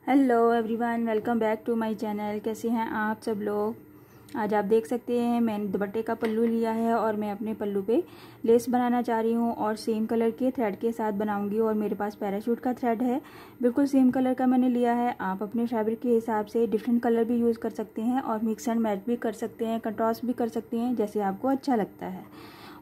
Hello everyone, welcome back to my channel. कैसे हैं आप सब लोग। आज आप देख सकते हैं मैंने दुपट्टे का पल्लू लिया है और मैं अपने पल्लू पे लेस बनाना चाह रही हूँ और सेम कलर के थ्रेड के साथ बनाऊंगी। और मेरे पास पैराशूट का थ्रेड है, बिल्कुल सेम कलर का मैंने लिया है। आप अपने फैब्रिक के हिसाब से डिफरेंट कलर भी यूज़ कर सकते हैं और मिक्स एंड मैच भी कर सकते हैं, कंट्रास्ट भी कर सकते हैं, जैसे आपको अच्छा लगता है।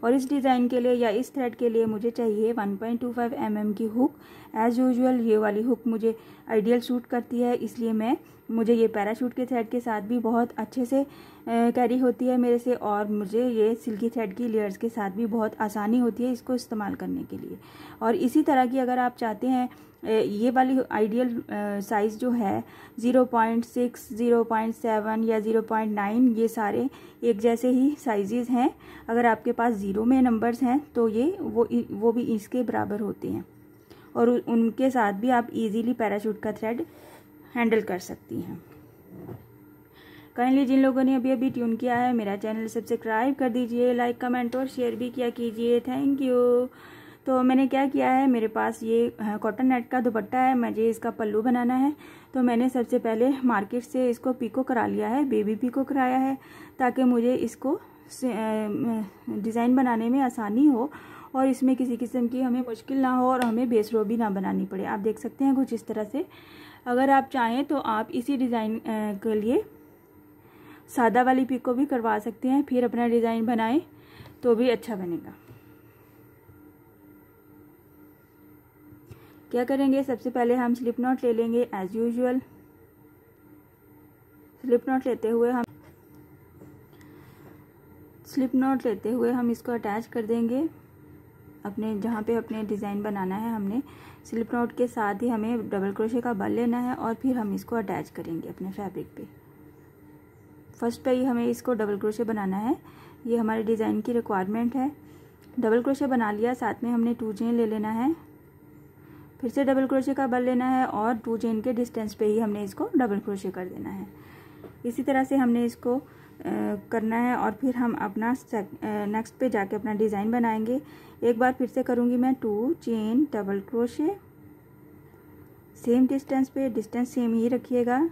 और इस डिज़ाइन के लिए या इस थ्रेड के लिए मुझे चाहिए 1.25 mm की हुक। एज़ यूजुअल ये वाली हुक मुझे आइडियल सूट करती है, इसलिए मुझे ये पैराशूट के थ्रेड के साथ भी बहुत अच्छे से कैरी होती है मेरे से। और मुझे ये सिल्की थ्रेड की लेयर्स के साथ भी बहुत आसानी होती है इसको इस्तेमाल करने के लिए। और इसी तरह की अगर आप चाहते हैं ये वाली आइडियल साइज़ जो है 0.6, 0.7 या 0.9, ये सारे एक जैसे ही साइजेस हैं। अगर आपके पास 0 में नंबर्स हैं तो ये वो भी इसके बराबर होते हैं और उनके साथ भी आप इजीली पैराशूट का थ्रेड हैंडल कर सकती हैं। काइंडली जिन लोगों ने अभी अभी ट्यून किया है मेरा चैनल सब्सक्राइब कर दीजिए, लाइक कमेंट और शेयर भी किया कीजिए। Thank you. तो मैंने क्या किया है, मेरे पास ये कॉटन नेट का दुपट्टा है, मुझे इसका पल्लू बनाना है। तो मैंने सबसे पहले मार्केट से इसको पिको करा लिया है, बेबी पिको कराया है, ताकि मुझे इसको डिज़ाइन बनाने में आसानी हो और इसमें किसी किस्म की हमें मुश्किल ना हो और हमें बेस रो भी ना बनानी पड़े। आप देख सकते हैं कुछ इस तरह से। अगर आप चाहें तो आप इसी डिज़ाइन के लिए सादा वाली पिको भी करवा सकते हैं, फिर अपना डिज़ाइन बनाएं तो भी अच्छा बनेगा। क्या करेंगे, सबसे पहले हम स्लिप नॉट ले लेंगे एज यूजुअल। स्लिप नॉट लेते हुए हम इसको अटैच कर देंगे अपने जहाँ पे अपने डिज़ाइन बनाना है। हमने स्लिप नॉट के साथ ही हमें डबल क्रोशे का बल लेना है और फिर हम इसको अटैच करेंगे अपने फैब्रिक पे। फर्स्ट पे ही हमें इसको डबल क्रोशे बनाना है, ये हमारे डिज़ाइन की रिक्वायरमेंट है। डबल क्रोशे बना लिया, साथ में हमने 2 चेन ले लेना है, फिर से डबल क्रोशे का बल लेना है और 2 चेन के डिस्टेंस पे ही हमने इसको डबल क्रोशे कर देना है। इसी तरह से हमने इसको करना है और फिर हम अपना नेक्स्ट पे जाके अपना डिज़ाइन बनाएंगे। एक बार फिर से करूँगी मैं, 2 chain double crochet, same distance पे, डिस्टेंस सेम ही रखिएगा,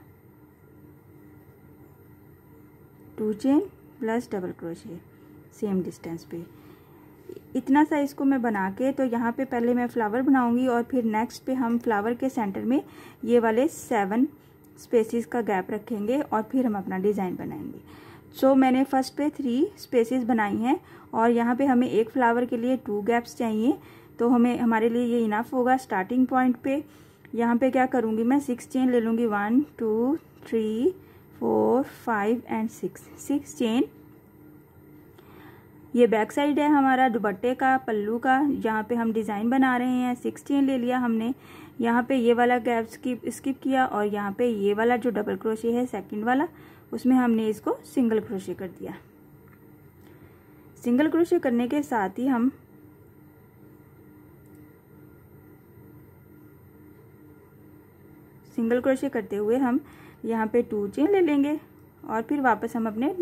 2 chain plus double crochet same distance पे। इतना सा इसको मैं बना के, तो यहाँ पे पहले मैं फ्लावर बनाऊंगी और फिर नेक्स्ट पे हम फ्लावर के सेंटर में ये वाले 7 स्पेसेस का गैप रखेंगे और फिर हम अपना डिज़ाइन बनाएंगे। सो मैंने फर्स्ट पे 3 स्पेसेस बनाई हैं और यहाँ पे हमें एक फ्लावर के लिए 2 गैप्स चाहिए, तो हमारे लिए ये इनफ होगा। स्टार्टिंग पॉइंट पे यहाँ पे क्या करूँगी मैं, 6 चेन ले लूँगी, 1 2 3 4 5 एंड 6 चेन। ये बैक साइड है हमारा दुपट्टे का पल्लू का, जहाँ पे हम डिज़ाइन बना रहे हैं। 6 चेन ले लिया हमने, यहाँ पे ये वाला गैप स्किप किया और यहाँ पे ये वाला जो डबल क्रोशे है सेकंड वाला, उसमें हमने इसको सिंगल क्रोशे कर दिया। सिंगल क्रोशे करने के साथ ही हम सिंगल क्रोशे करते हुए हम यहाँ पे 2 चेन ले लेंगे और फिर वापस हम अपने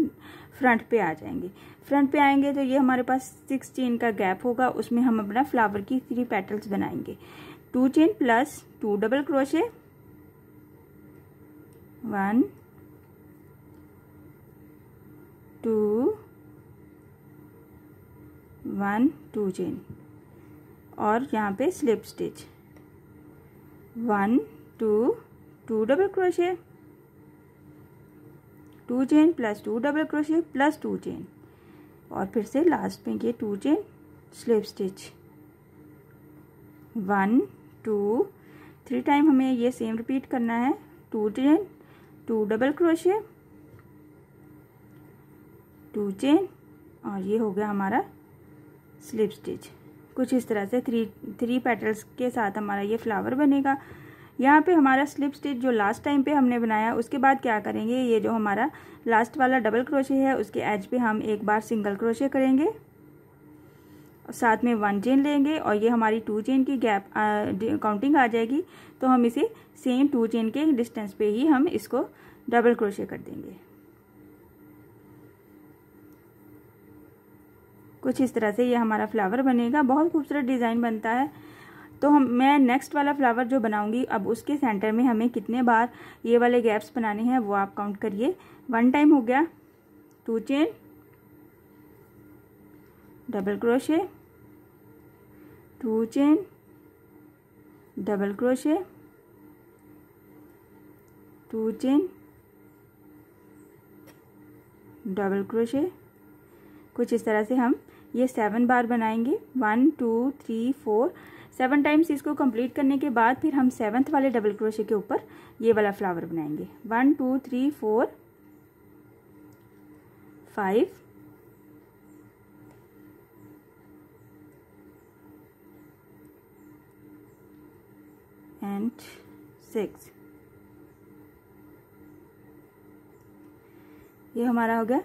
फ्रंट पे आ जाएंगे। फ्रंट पे आएंगे तो ये हमारे पास 6 चेन का गैप होगा, उसमें हम अपना फ्लावर की 3 पेटल्स बनाएंगे। 2 chain plus 2 double crochet, 1 2 1 2 chain और यहाँ pay slip stitch, 1 2 2 double crochet, 2 chain plus 2 double crochet plus 2 chain और फिर से लास्ट में ये 2 चेन स्लिप स्टिच, 1 2 3 टाइम हमें ये सेम रिपीट करना है। 2 चेन 2 डबल क्रोशे, 2 चेन और ये हो गया हमारा स्लिप स्टिच। कुछ इस तरह से 3 पेटल्स के साथ हमारा ये फ्लावर बनेगा। यहाँ पे हमारा स्लिप स्टिच जो लास्ट टाइम पे हमने बनाया, उसके बाद क्या करेंगे, ये जो हमारा लास्ट वाला डबल क्रोशे है उसके एज पे हम एक बार सिंगल क्रोशे करेंगे और साथ में 1 चेन लेंगे और ये हमारी 2 चेन की गैप काउंटिंग आ जाएगी, तो हम इसे सेम 2 चेन के डिस्टेंस पे ही हम इसको डबल क्रोशे कर देंगे। कुछ इस तरह से ये हमारा फ्लावर बनेगा, बहुत खूबसूरत डिज़ाइन बनता है। तो मैं नेक्स्ट वाला फ्लावर जो बनाऊंगी, अब उसके सेंटर में हमें कितने बार ये वाले गैप्स बनाने हैं वो आप काउंट करिए। 1 टाइम हो गया, 2 chain, double crochet, 2 chain, double crochet, 2 chain, double crochet. कुछ इस तरह से हम ये 7 बार बनाएंगे। 1 2 3 4 7 टाइम्स इसको कंप्लीट करने के बाद फिर हम 7th वाले डबल क्रोशे के ऊपर ये वाला फ्लावर बनाएंगे। 1 2 3 4 5 and 6। ये हमारा हो गया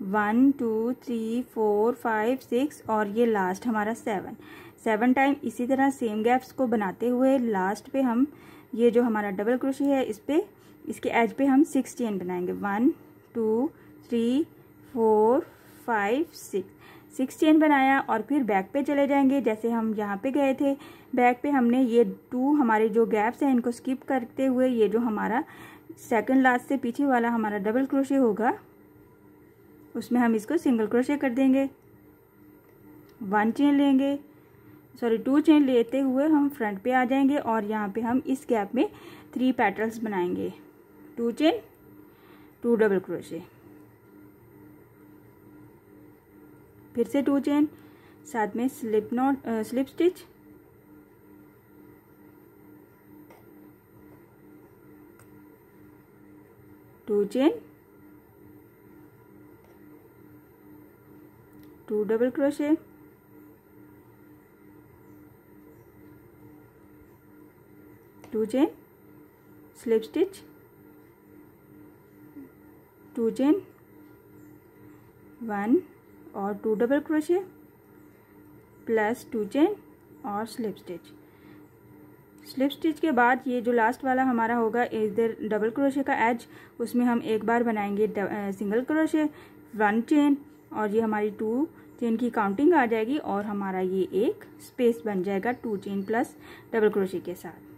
1 2 3 4 5 6 और ये लास्ट हमारा 7 टाइम इसी तरह सेम गैप्स को बनाते हुए लास्ट पे हम ये जो हमारा डबल क्रोशे है इस पे, इसके एज पे हम 6 चेन बनाएंगे। 1 2 3 4 5 6 चेन बनाया और फिर बैक पे चले जाएंगे। जैसे हम यहाँ पे गए थे, बैक पे हमने ये 2 हमारे जो गैप्स हैं इनको स्किप करते हुए ये जो हमारा सेकंड लास्ट से पीछे वाला हमारा डबल क्रोशे होगा उसमें हम इसको सिंगल क्रोशे कर देंगे। 1 चेन लेंगे, 2 चेन लेते हुए हम फ्रंट पे आ जाएंगे और यहाँ पे हम इस गैप में 3 पेटल्स बनाएंगे। 2 चेन, 2 डबल क्रोशे, फिर से 2 चेन, साथ में slip stitch, to chain, 2 double crochet, 2 chain, slip stitch, 2 chain, 1 और 2 डबल क्रोशे प्लस 2 चेन और स्लिप स्टिच के बाद ये जो लास्ट वाला हमारा होगा इधर डबल क्रोशे का एज, उसमें हम एक बार बनाएंगे सिंगल क्रोशे, 1 चेन और ये हमारी 2 चेन की काउंटिंग आ जाएगी और हमारा ये एक स्पेस बन जाएगा 2 चेन प्लस डबल क्रोशे के साथ।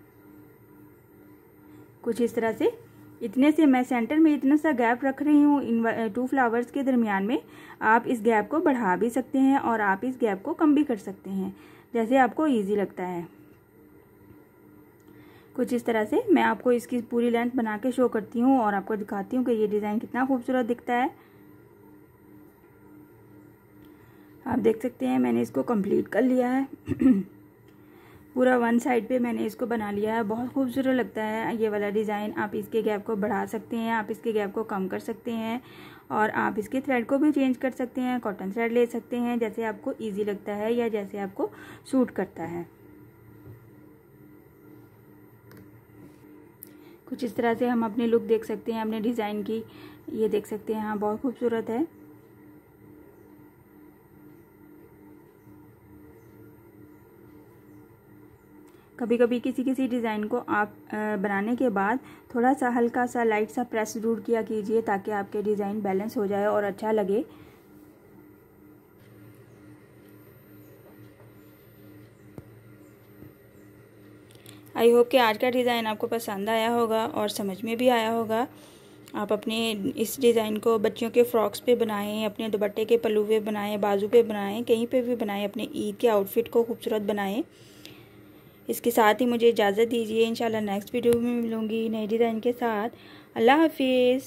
कुछ इस तरह से, इतने से मैं सेंटर में इतना सा गैप रख रही हूँ इन 2 फ्लावर्स के दरमियान में। आप इस गैप को बढ़ा भी सकते हैं और आप इस गैप को कम भी कर सकते हैं, जैसे आपको ईजी लगता है। कुछ इस तरह से मैं आपको इसकी पूरी लेंथ बना के शो करती हूँ और आपको दिखाती हूँ कि ये डिज़ाइन कितना खूबसूरत दिखता है। आप देख सकते हैं मैंने इसको कंप्लीट कर लिया है। पूरा 1 साइड पे मैंने इसको बना लिया है। बहुत खूबसूरत लगता है ये वाला डिज़ाइन। आप इसके गैप को बढ़ा सकते हैं, आप इसके गैप को कम कर सकते हैं और आप इसके थ्रेड को भी चेंज कर सकते हैं। कॉटन थ्रेड ले सकते हैं जैसे आपको ईजी लगता है या जैसे आपको सूट करता है। कुछ इस तरह से हम अपनी लुक देख सकते हैं अपने डिज़ाइन की। ये देख सकते हैं, हाँ बहुत खूबसूरत है। कभी कभी किसी डिज़ाइन को आप बनाने के बाद थोड़ा सा हल्का सा लाइट सा प्रेस जरूर किया कीजिए ताकि आपके डिज़ाइन बैलेंस हो जाए और अच्छा लगे। आई होप कि आज का डिज़ाइन आपको पसंद आया होगा और समझ में भी आया होगा। आप अपने इस डिज़ाइन को बच्चियों के फ्रॉक्स पे बनाएं, अपने दुपट्टे के पल्लू पे बनाएं, बाजू पे बनाएं, कहीं पे भी बनाएं, अपने ईद के आउटफिट को खूबसूरत बनाएं। इसके साथ ही मुझे इजाज़त दीजिए। इंशाल्लाह नेक्स्ट वीडियो में मिलूँगी नए डिज़ाइन के साथ। अल्लाह हाफिज़।